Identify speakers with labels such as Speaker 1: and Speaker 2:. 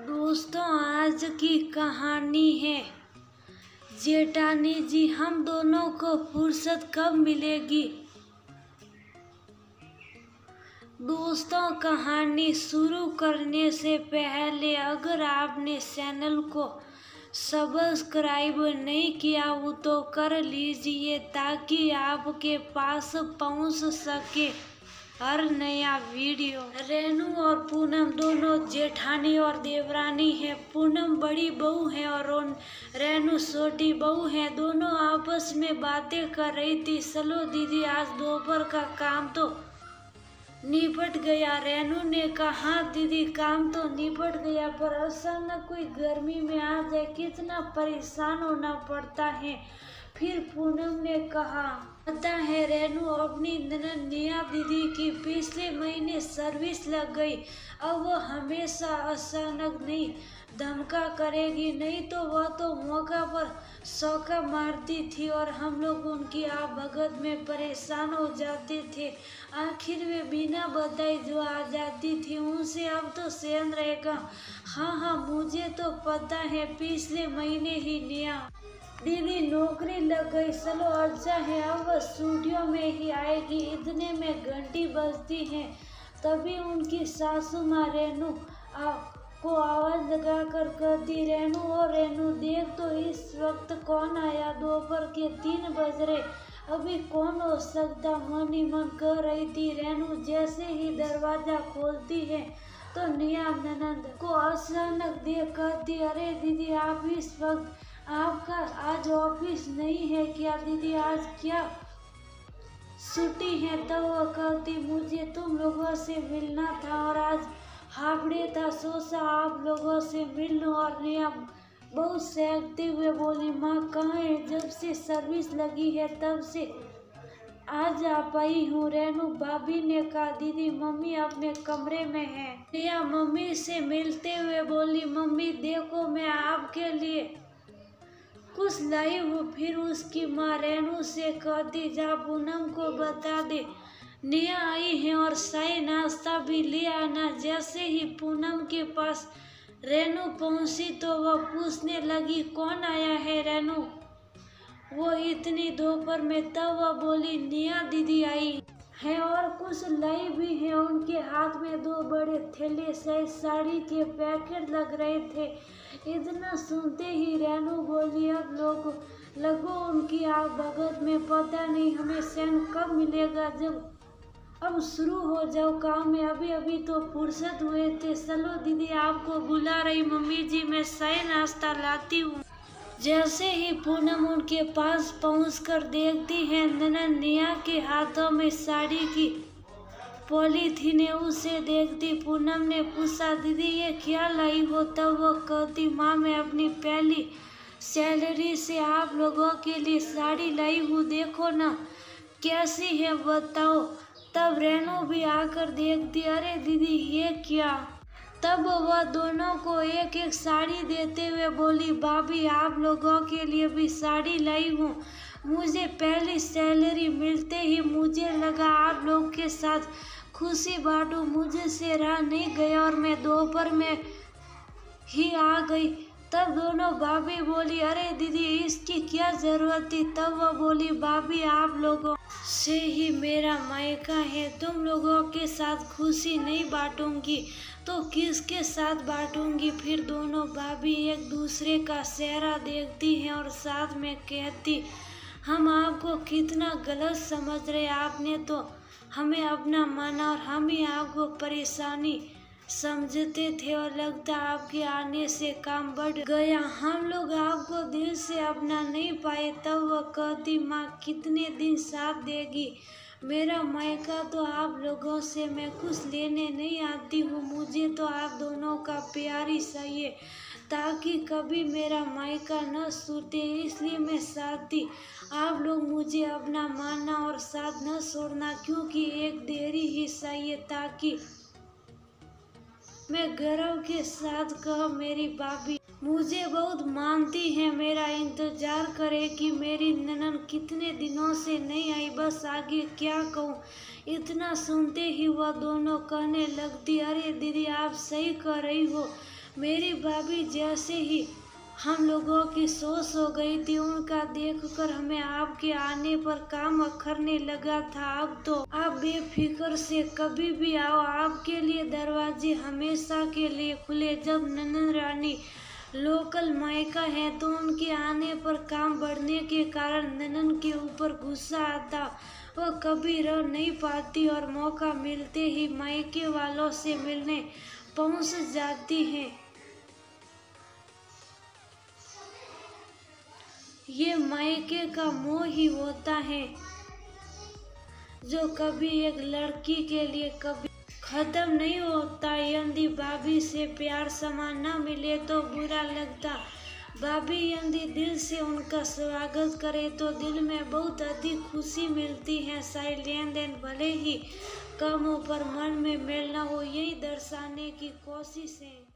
Speaker 1: दोस्तों, आज की कहानी है जेठानी जी, हम दोनों को फुर्सत कब मिलेगी। दोस्तों, कहानी शुरू करने से पहले अगर आपने चैनल को सब्सक्राइब नहीं किया हो तो कर लीजिए ताकि आपके पास पहुंच सके हर नया वीडियो। रेनू और पूनम दोनों जेठानी और देवरानी है। पूनम बड़ी बहू है और रेनू छोटी बहू है। दोनों आपस में बातें कर रही थी। चलो दीदी, आज दोपहर का काम तो निपट गया। रेनू ने कहा, हाँ दीदी, काम तो निपट गया, पर अचानक कोई गर्मी में आ जाए कितना परेशान होना पड़ता है। फिर पूनम ने कहा, पता है रेनू, अपनी ननद निया दीदी की पिछले महीने सर्विस लग गई। अब वो हमेशा अचानक नहीं धमका करेगी, नहीं तो वह तो मौका पर सौका मारती थी और हम लोग उनकी भगत में परेशान हो जाते थे। आखिर वे बिना बताए जो आ जाती थी उनसे अब तो सहन रहेगा। हाँ, मुझे तो पता है, पिछले महीने ही निया दीदी नौकरी लग गई। चलो अच्छा है, अब वह स्टूडियो में ही आएगी। इतने में घंटी बजती है। तभी उनकी सासू माँ रेनू को आवाज लगाकर कहती, रेनू और रेनू, देख तो इस वक्त कौन आया। दोपहर के 3 बज रहे, अभी कौन हो सकता, मन ही मन कह रही थी रेनू। जैसे ही दरवाजा खोलती है तो निया ननद को अचानक देख कहती, अरे दीदी, आप इस वक्त, आपका आज ऑफिस नहीं है क्या दीदी, आज क्या छुट्टी है। तब वह कहती, मुझे तुम लोगों से मिलना था और आज हाफ डे था, सोचा आप लोगों से मिल लूं। और निया बहुत सहकते हुए बोली, माँ कहाँ है, जब से सर्विस लगी है तब से आज आ पाई हूँ। रेनू भाभी ने कहा, दीदी मम्मी अपने कमरे में है। निया मम्मी से मिलते हुए बोली, मम्मी देखो, मैं आपके लिए कुछ लाई हूँ। फिर उसकी माँ रेनू से कहती, जा पूनम को बता दे निया आई है और चाय नाश्ता भी ले आना। जैसे ही पूनम के पास रेनू पहुंची तो वह पूछने लगी, कौन आया है रेनू, वो इतनी दोपहर में। तब वह बोली, निया दीदी आई है और कुछ लाई भी है। उनके हाथ में 2 बड़े थैले से साड़ी के पैकेट लग रहे थे। इतना सुनते ही रेनू बोली, अब लोग लगो उनकी भगत में, पता नहीं हमें चैन कब मिलेगा। जब अब शुरू हो जाओ काम में, अभी तो फुर्सत हुए थे। चलो दीदी, आपको बुला रही मम्मी जी, मैं चाय नाश्ता लाती हूँ। जैसे ही पूनम उनके पास पहुंचकर देखती है ननद निया के हाथों में साड़ी की पॉलीथीन है, उसे देखती पूनम ने पूछा, दीदी ये क्या लाई हो। तब वो कहती, माँ मैं अपनी पहली सैलरी से आप लोगों के लिए साड़ी लाई हूँ, देखो ना कैसी है, बताओ। तब रेनू भी आकर देखती, अरे दीदी ये क्या। तब वह दोनों को एक एक साड़ी देते हुए बोली, भाभी आप लोगों के लिए भी साड़ी लाई हूँ। मुझे पहली सैलरी मिलते ही मुझे लगा आप लोग के साथ खुशी बांटूं। मुझे से रहा नहीं गया और मैं दोपहर में ही आ गई। तब दोनों भाभी बोली, अरे दीदी इसकी क्या जरूरत थी। तब वह बोली, भाभी आप लोगों से ही मेरा मायका है, तुम लोगों के साथ खुशी नहीं बांटूंगी तो किसके साथ बांटूंगी। फिर दोनों भाभी एक दूसरे का चेहरा देखती हैं और साथ में कहती, हम आपको कितना गलत समझ रहे, आपने तो हमें अपना माना और हम ही आपको परेशानी समझते थे और लगता आपके आने से काम बढ़ गया, हम लोग आपको दिल से अपना नहीं पाए। तब वह कहती, माँ कितने दिन साथ देगी, मेरा मायका तो आप लोगों से मैं कुछ लेने नहीं आती हूँ, मुझे तो आप दोनों का प्यार ही चाहिए ताकि कभी मेरा मायका न छूटे, इसलिए मैं चाहती आप लोग मुझे अपना मानना और साथ न छोड़ना, क्योंकि एक देरी ही चाहिए ताकि मैं गर्व के साथ कह, मेरी भाभी मुझे बहुत मानती है, मेरा इंतजार करे कि मेरी ननद कितने दिनों से नहीं आई, बस आगे क्या कहूँ। इतना सुनते ही वह दोनों कहने लगती, अरे दीदी आप सही कह रही हो, मेरी भाभी जैसे ही हम लोगों की सोच हो गई थी, उनका देखकर हमें आपके आने पर काम अखरने लगा था। अब तो आप बेफिक्र से कभी भी आओ, आपके लिए दरवाजे हमेशा के लिए खुले। जब ननद रानी लोकल मायका है तो उनके आने पर काम बढ़ने के कारण ननद के ऊपर गुस्सा आता, वह कभी रह नहीं पाती और मौका मिलते ही मायके वालों से मिलने पहुंच जाती हैं। ये मायके का मोह ही होता है जो कभी एक लड़की के लिए कभी खत्म नहीं होता। यदि भाभी से प्यार समान न मिले तो बुरा लगता। भाभी यदि दिल से उनका स्वागत करे तो दिल में बहुत अधिक खुशी मिलती है। शायद लेन देन भले ही कम हो पर मन में मेल न हो, यही दर्शाने की कोशिश है।